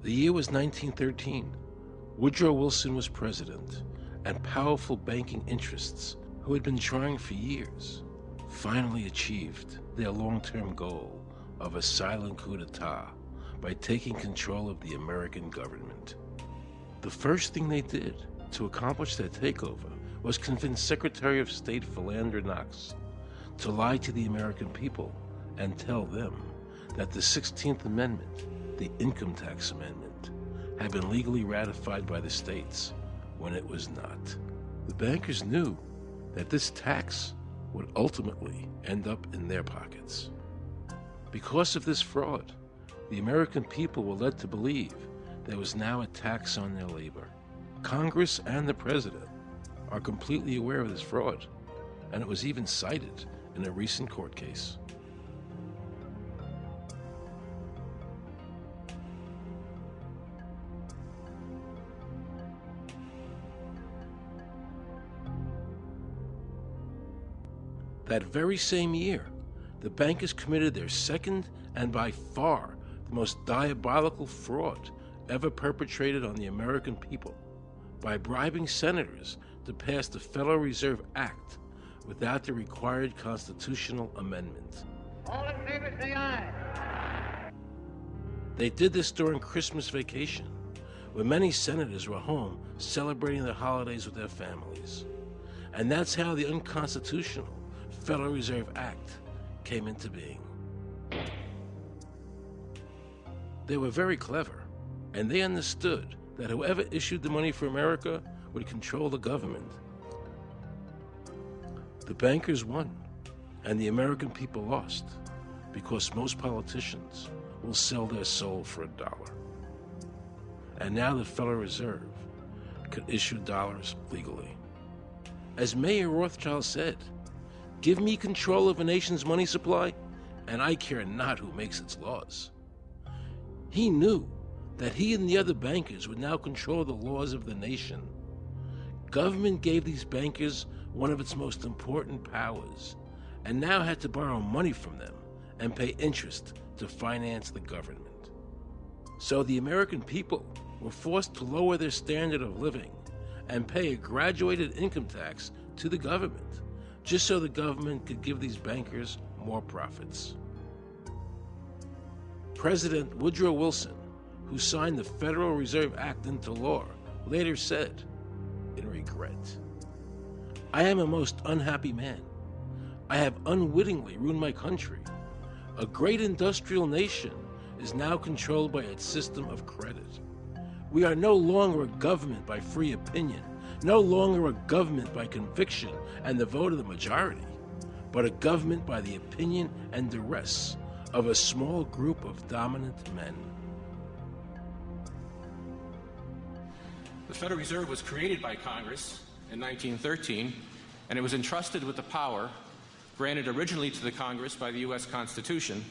The year was 1913. Woodrow Wilson was president, and powerful banking interests, who had been trying for years, finally achieved their long-term goal of a silent coup d'etat by taking control of the American government. The first thing they did to accomplish their takeover was convince Secretary of State Philander Knox to lie to the American people and tell them that the 16th Amendment, the Income Tax Amendment, had been legally ratified by the states when it was not. The bankers knew that this tax would ultimately end up in their pockets. Because of this fraud, the American people were led to believe there was now a tax on their labor. Congress and the President are completely aware of this fraud, and it was even cited in a recent court case. That very same year, the bankers committed their second and by far the most diabolical fraud ever perpetrated on the American people by bribing senators to pass the Federal Reserve Act without the required constitutional amendment. All in favor, say aye. They did this during Christmas vacation, when many senators were home celebrating the holidays with their families. And that's how the unconstitutional Federal Reserve Act came into being. They were very clever, and they understood that whoever issued the money for America would control the government. The bankers won, and the American people lost, because most politicians will sell their soul for $1. And now the Federal Reserve could issue dollars legally. As Mayor Rothschild said, "Give me control of a nation's money supply, and I care not who makes its laws." He knew that he and the other bankers would now control the laws of the nation. Government gave these bankers one of its most important powers, and now had to borrow money from them and pay interest to finance the government. So the American people were forced to lower their standard of living and pay a graduated income tax to the government, just so the government could give these bankers more profits. President Woodrow Wilson, who signed the Federal Reserve Act into law, later said, in regret, "I am a most unhappy man. I have unwittingly ruined my country. A great industrial nation is now controlled by its system of credit. We are no longer a government by free opinion, no longer a government by conviction and the vote of the majority, but a government by the opinion and duress of a small group of dominant men." The Federal Reserve was created by Congress in 1913, and it was entrusted with the power granted originally to the Congress by the U.S. Constitution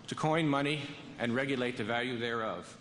to coin money and regulate the value thereof.